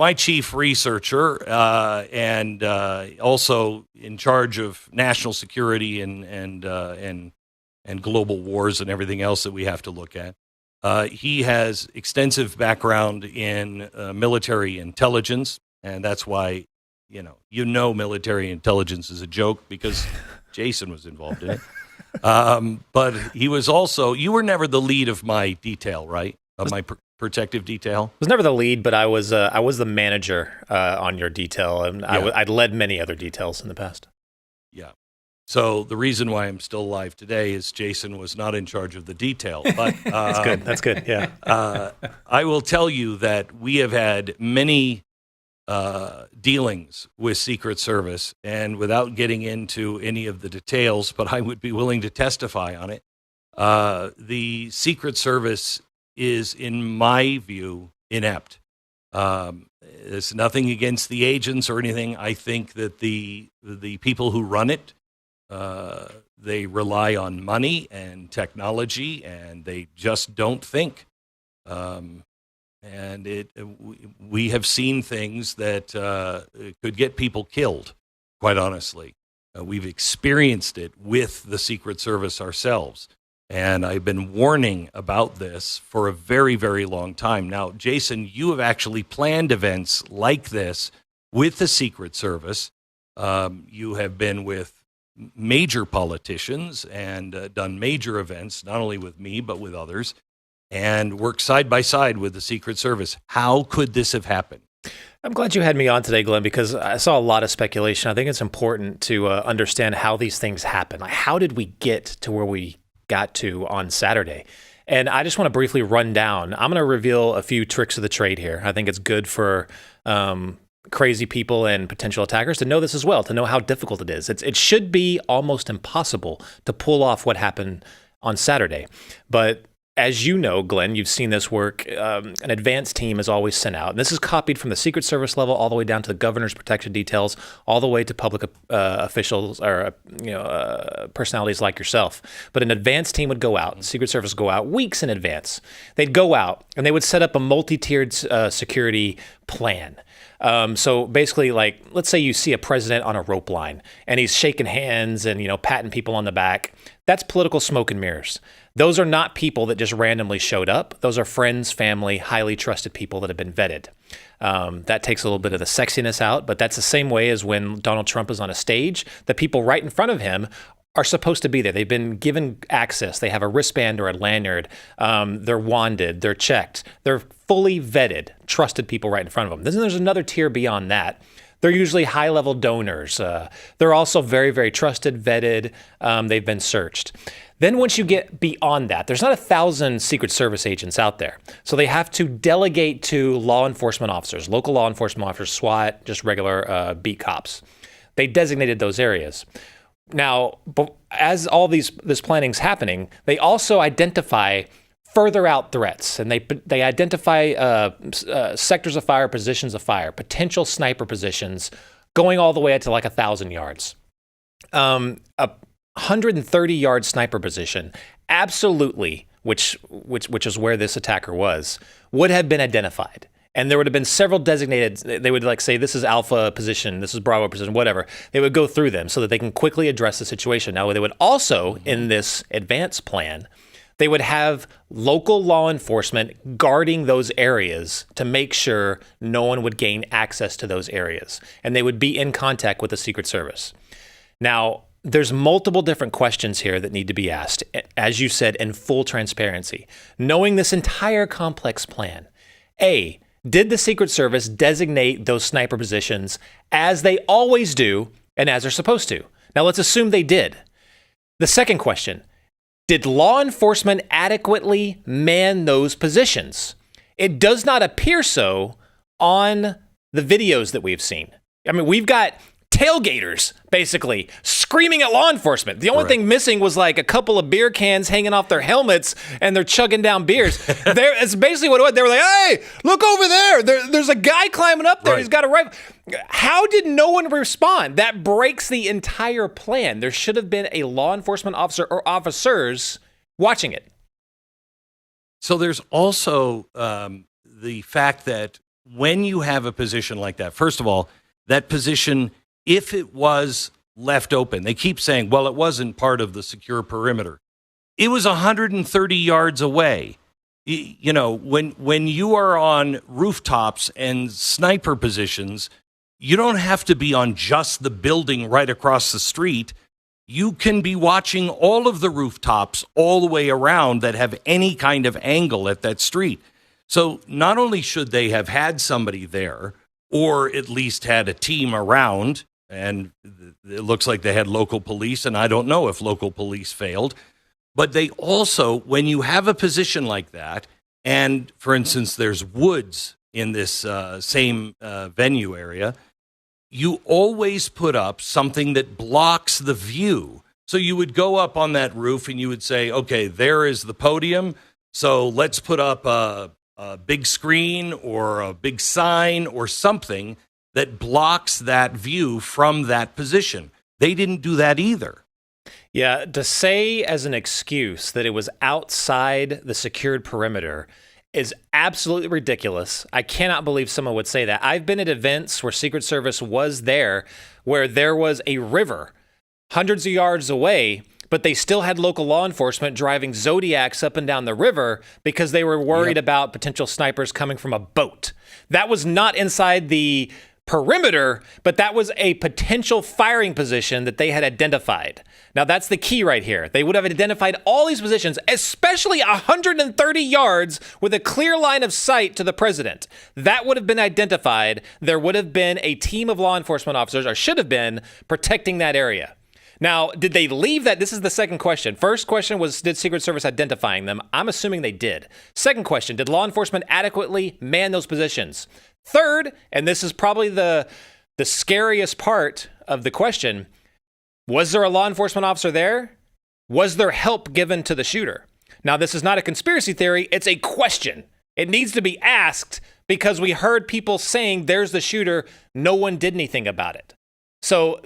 my chief researcher and also in charge of national security and global wars and everything else that we have to look at. He has extensive background in military intelligence, and that's why military intelligence is a joke because Jason was involved in it. But he was also, you were never the lead of my detail, right? Of my protective detail? I was never the lead, but I was the manager on your detail, and yeah. I'd led many other details in the past. Yeah. So the reason why I'm still alive today is Jason was not in charge of the detail. But that's good. That's good. Yeah. I will tell you that we have had many dealings with Secret Service, and without getting into any of the details, but I would be willing to testify on it. The Secret Service is, in my view, inept. There's nothing against the agents or anything. I think that the people who run it, they rely on money and technology, and they just don't think. And we have seen things that could get people killed, quite honestly. We've experienced it with the Secret Service ourselves. And I've been warning about this for a very, very long time. Now, Jason, you have actually planned events like this with the Secret Service. You have been with major politicians and done major events, not only with me, but with others, and worked side by side with the Secret Service. How could this have happened? I'm glad you had me on today, Glenn, because I saw a lot of speculation. I think it's important to understand how these things happen. Like, how did we get to where we got to on Saturday? And I just want to briefly run down. I'm going to reveal a few tricks of the trade here. I think it's good for crazy people and potential attackers to know this as well, to know how difficult it is. It should be almost impossible to pull off what happened on Saturday. But as you know, Glenn, you've seen this work. An advanced team is always sent out. And this is copied from the Secret Service level all the way down to the governor's protection details, all the way to public officials or personalities like yourself. But an advanced team would go out. The Secret Service would go out weeks in advance. They'd go out and they would set up a multi-tiered security plan. So basically, like, let's say you see a president on a rope line and he's shaking hands and, patting people on the back. That's political smoke and mirrors. Those are not people that just randomly showed up. Those are friends, family, highly trusted people that have been vetted. That takes a little bit of the sexiness out, but that's the same way as when Donald Trump is on a stage. The people right in front of him are supposed to be there. They've been given access. They have a wristband or a lanyard. They're wanded. They're checked. They're fully vetted, trusted people right in front of them. Then there's another tier beyond that. They're usually high-level donors. They're also very, very trusted, vetted. They've been searched. Then once you get beyond that, there's not 1,000 Secret Service agents out there. So they have to delegate to law enforcement officers, local law enforcement officers, SWAT, just regular beat cops. They designated those areas. Now, as all this planning's happening, they also identify further out threats, and they identify sectors of fire, positions of fire, potential sniper positions, going all the way out to like 1,000 yards. A 130-yard sniper position, absolutely, which is where this attacker was, would have been identified. And there would have been several designated, they would say, this is Alpha position, this is Bravo position, whatever. They would go through them so that they can quickly address the situation. Now, they would also, in this advanced plan, they would have local law enforcement guarding those areas to make sure no one would gain access to those areas. And they would be in contact with the Secret Service. Now, there's multiple different questions here that need to be asked, as you said, in full transparency. Knowing this entire complex plan, A, did the Secret Service designate those sniper positions as they always do and as they're supposed to? Now, let's assume they did. The second question, did law enforcement adequately man those positions? It does not appear so on the videos that we've seen. I mean, we've got tailgaters, basically, screaming at law enforcement. The only thing missing was like a couple of beer cans hanging off their helmets, and they're chugging down beers. It's basically what it was. They were like, hey, look over there. There's a guy climbing up there. Right. He's got a rifle. How did no one respond? That breaks the entire plan. There should have been a law enforcement officer or officers watching it. So there's also the fact that when you have a position like that, first of all, that position, if it was left open, they keep saying, well, it wasn't part of the secure perimeter. It was 130 yards away. You know, when you are on rooftops and sniper positions, you don't have to be on just the building right across the street. You can be watching all of the rooftops all the way around that have any kind of angle at that street. So not only should they have had somebody there, or at least had a team around, and it looks like they had local police, and I don't know if local police failed, but they also, when you have a position like that, and for instance, there's woods in this same venue area, you always put up something that blocks the view. So you would go up on that roof and you would say, okay, there is the podium. So let's put up a big screen or a big sign or something that blocks that view from that position. They didn't do that either. Yeah, to say as an excuse that it was outside the secured perimeter is absolutely ridiculous. I cannot believe someone would say that. I've been at events where Secret Service was there, where there was a river hundreds of yards away, but they still had local law enforcement driving Zodiacs up and down the river because they were worried about potential snipers coming from a boat. That was not inside the perimeter, but that was a potential firing position that they had identified. Now, that's the key right here. They would have identified all these positions, especially 130 yards with a clear line of sight to the president. That would have been identified. There would have been a team of law enforcement officers, or should have been, protecting that area. Now, did they leave that? This is the second question. First question was, did Secret Service identifying them? I'm assuming they did. Second question, did law enforcement adequately man those positions? Third, and this is probably the scariest part of the question, was there a law enforcement officer there? Was there help given to the shooter? Now, this is not a conspiracy theory. It's a question. It needs to be asked because we heard people saying there's the shooter. No one did anything about it. So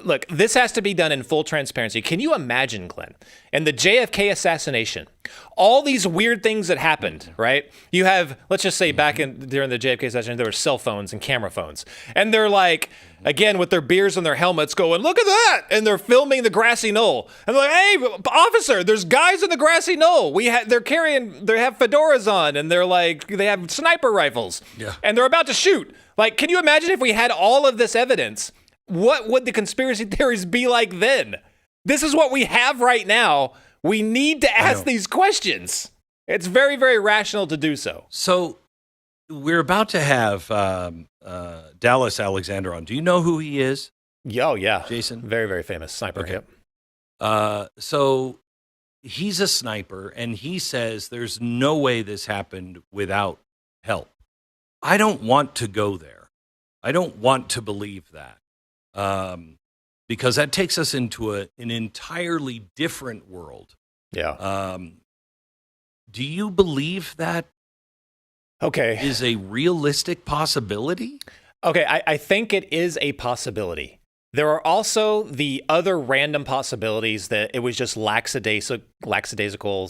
look, this has to be done in full transparency. Can you imagine, Glenn, in the JFK assassination, all these weird things that happened, right? You have, let's just say during the JFK assassination, there were cell phones and camera phones. And they're like, again, with their beers and their helmets going, look at that. And they're filming the grassy knoll. And they're like, hey, officer, there's guys in the grassy knoll. They have fedoras on, and they have sniper rifles. Yeah. And they're about to shoot. Like, can you imagine if we had all of this evidence? What would the conspiracy theories be like then? This is what we have right now. We need to ask these questions. It's very, very rational to do so. So we're about to have Dallas Alexander on. Do you know who he is? Oh, yeah. Jason? Very, very famous sniper. Okay. Yep. So he's a sniper, and he says there's no way this happened without help. I don't want to go there. I don't want to believe that. Because that takes us into an entirely different world. Yeah. Do you believe that is a realistic possibility? Okay, I think it is a possibility. There are also the other random possibilities that it was just lackadaisical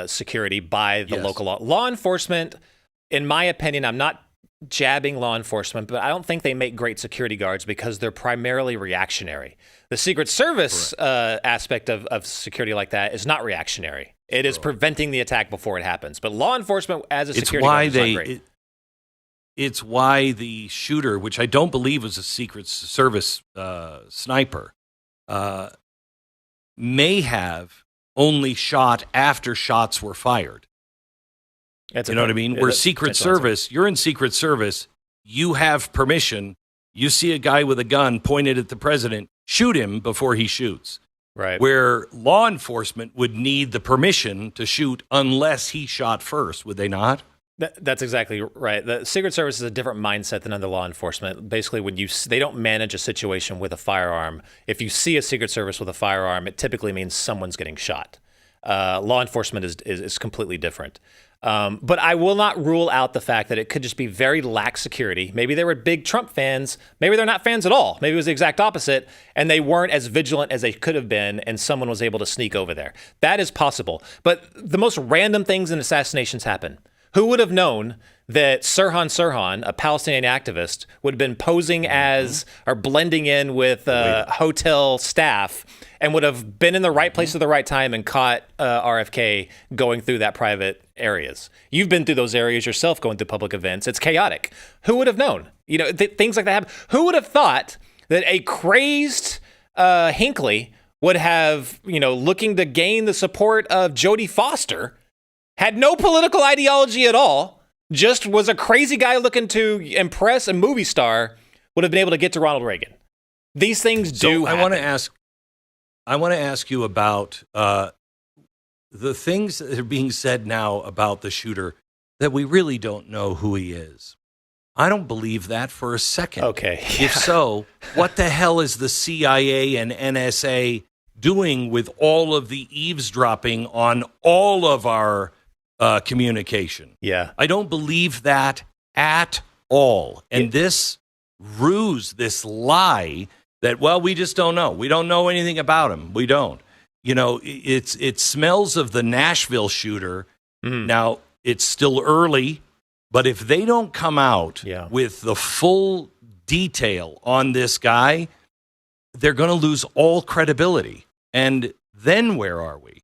security by the local law enforcement. In my opinion, I'm not jabbing law enforcement, but I don't think they make great security guards because they're primarily reactionary. The Secret Service aspect of security like that is not reactionary. It is preventing the attack before it happens. But law enforcement as a security guard is not great. It's why the shooter, which I don't believe was a Secret Service sniper, may have only shot after shots were fired. You know what I mean? Where Secret Service, you're in Secret Service, you have permission, you see a guy with a gun pointed at the president, shoot him before he shoots. Right. Where law enforcement would need the permission to shoot unless he shot first, would they not? That's exactly right. The Secret Service is a different mindset than other law enforcement. Basically, when they don't manage a situation with a firearm. If you see a Secret Service with a firearm, it typically means someone's getting shot. Law enforcement is completely different. But I will not rule out the fact that it could just be very lax security. Maybe they were big Trump fans. Maybe they're not fans at all. Maybe it was the exact opposite, and they weren't as vigilant as they could have been, and someone was able to sneak over there. That is possible. But the most random things in assassinations happen. Who would have known that Sirhan, a Palestinian activist, would have been posing as or blending in with hotel staff and would have been in the right place at the right time and caught RFK going through that private areas. You've been through those areas yourself, going through public events. It's chaotic. Who would have known? Things like that happen. Who would have thought that a crazed Hinckley would have, looking to gain the support of Jodie Foster, had no political ideology at all, just was a crazy guy looking to impress a movie star, would have been able to get to Ronald Reagan. These things do happen. I want to ask you about the things that are being said now about the shooter that we really don't know who he is. I don't believe that for a second. Okay. Yeah. If so, what the hell is the CIA and NSA doing with all of the eavesdropping on all of our communication? Yeah. I don't believe that at all. And this ruse, this lie that, well, we just don't know. We don't know anything about him. We don't. It smells of the Nashville shooter. Now, it's still early, but if they don't come out with the full detail on this guy, they're going to lose all credibility. And then where are we?